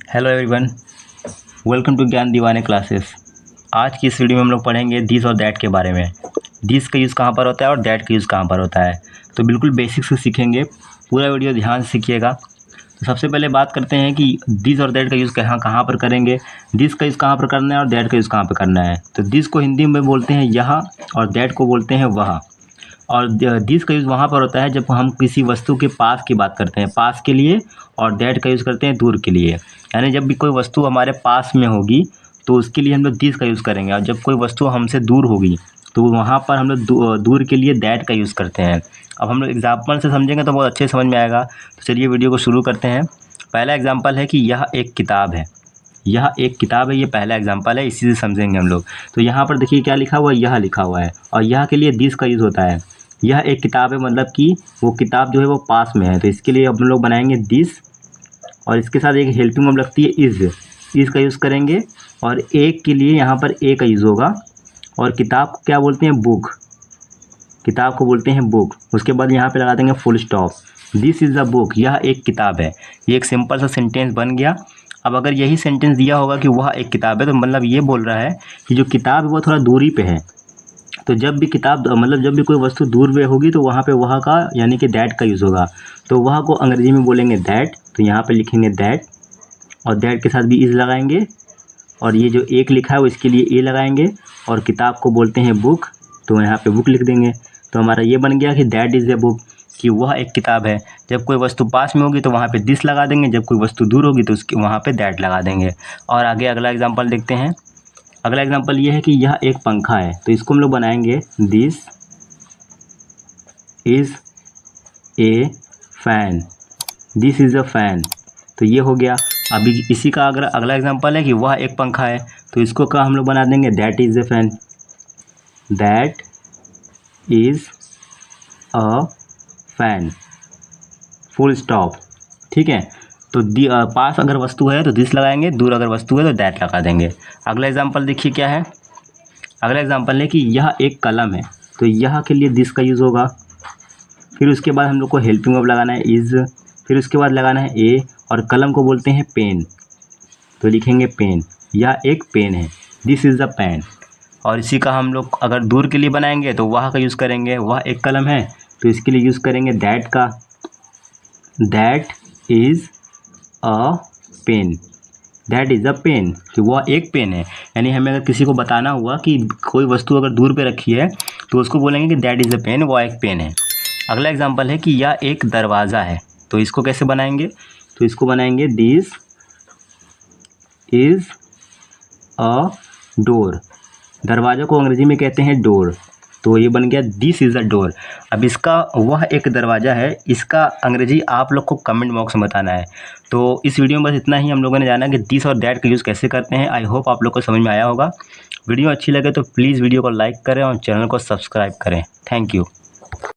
Hello everyone, welcome to ज्ञान दीवाने classes. आज की इस वीडियो में हम लोग पढ़ेंगे दिस और दैट के बारे में। दिस का यूज़ कहाँ पर होता है और दैट का यूज़ कहाँ पर होता है, तो बिल्कुल बेसिक से सीखेंगे। पूरा वीडियो ध्यान से सीखिएगा। तो सबसे पहले बात करते हैं कि दिस और दैट का यूज़ कहाँ कहाँ पर करेंगे। दिस का यूज़ कहाँ पर करना है और दैट का यूज़ कहाँ पर करना है। तो दिस को हिंदी में बोलते हैं यहाँ और दैट को बोलते हैं वहाँ। और दिस का यूज़ वहाँ पर होता है जब हम किसी वस्तु के पास की बात करते हैं, पास के लिए, और दैट का यूज़ करते हैं दूर के लिए। यानी जब भी कोई वस्तु हमारे पास में होगी तो उसके लिए हम लोग दिस का यूज़ करेंगे, और जब कोई वस्तु हमसे दूर होगी तो वहाँ पर हम लोग दूर के लिए दैट का यूज़ करते हैं। अब हम लोग एग्जाम्पल से समझेंगे तो बहुत अच्छे समझ में आएगा। तो चलिए वीडियो को शुरू करते हैं। पहला एग्जाम्पल है कि यह एक किताब है। यह एक किताब है, ये पहला एग्जाम्पल है, इसी से समझेंगे हम लोग। तो यहाँ पर देखिए क्या लिखा हुआ है, यह लिखा हुआ है, और यह के लिए दिस का यूज़ होता है। यह एक किताब है मतलब कि वो किताब जो है वो पास में है, तो इसके लिए हम लोग बनाएंगे दिस, और इसके साथ एक हेल्पिंग वर्ब लगती है इज़ का यूज़ करेंगे। और एक के लिए यहाँ पर ए का यूज़ होगा, और किताब को क्या बोलते हैं, बुक। किताब को बोलते हैं बुक। उसके बाद यहाँ पे लगा देंगे full stop. This is the book, यह एक किताब है। ये एक सिंपल सा सेंटेंस बन गया। अब अगर यही सेंटेंस दिया होगा कि वह एक किताब है, तो मतलब ये बोल रहा है कि जो किताब है वो थोड़ा दूरी पे है। तो जब भी किताब मतलब जब भी कोई वस्तु दूर में होगी तो वहाँ पे वह का यानी कि दैट का यूज़ होगा। तो वह को अंग्रेजी में बोलेंगे दैट, तो यहाँ पे लिखेंगे दैट, और दैट के साथ भी इज़ लगाएंगे, और ये जो एक लिखा है वो इसके लिए ए लगाएंगे, और किताब को बोलते हैं बुक, तो यहाँ पे बुक लिख देंगे। तो हमारा ये बन गया कि दैट इज़ ए बुक, कि वह एक किताब है। जब कोई वस्तु पास में होगी तो वहाँ पे दिस लगा देंगे, जब कोई वस्तु दूर होगी तो उसके वहाँ पे दैट लगा देंगे। और आगे अगला एग्जाम्पल देखते हैं। अगला एग्जाम्पल ये है कि यह एक पंखा है, तो इसको हम लोग बनाएंगे this is a fan. This is a fan, तो ये हो गया। अभी इसी का अगर अगला एग्जाम्पल है कि वह एक पंखा है, तो इसको का हम लोग बना देंगे that is a fan. That is a fan, full stop. ठीक है। तो पास अगर वस्तु है तो दिस लगाएंगे, दूर अगर वस्तु है तो दैट लगा देंगे। अगला एग्जाम्पल देखिए क्या है। अगला एग्जाम्पल है कि यह एक कलम है, तो यह के लिए दिस का यूज़ होगा। फिर उसके बाद हम लोग को हेल्पिंग वर्ब लगाना है इज़, फिर उसके बाद लगाना है ए, और कलम को बोलते हैं पेन, तो लिखेंगे पेन। यह एक पेन है, दिस इज़ द पेन। और इसी का हम लोग अगर दूर के लिए बनाएंगे तो वह का यूज़ करेंगे, वह एक कलम है, तो इसके लिए यूज़ करेंगे दैट का। That is a pen, that is a pen, कि वह एक पेन है। यानी हमें अगर किसी को बताना हुआ कि कोई वस्तु अगर दूर पे रखी है तो उसको बोलेंगे कि दैट इज़ अ पेन, वह एक पेन है। अगला एग्जाम्पल है कि यह एक दरवाज़ा है, तो इसको कैसे बनाएंगे, तो इसको बनाएंगे दिस इज़ अ डोर। दरवाज़ा को अंग्रेजी में कहते हैं डोर, तो ये बन गया दिस इज़ अ डोर। अब इसका वह एक दरवाज़ा है, इसका अंग्रेजी आप लोग को कमेंट बॉक्स में बताना है। तो इस वीडियो में बस इतना ही हम लोगों ने जाना कि दिस और दैट का यूज़ कैसे करते हैं। आई होप आप लोग को समझ में आया होगा। वीडियो अच्छी लगे तो प्लीज़ वीडियो को लाइक करें और चैनल को सब्सक्राइब करें। Thank you.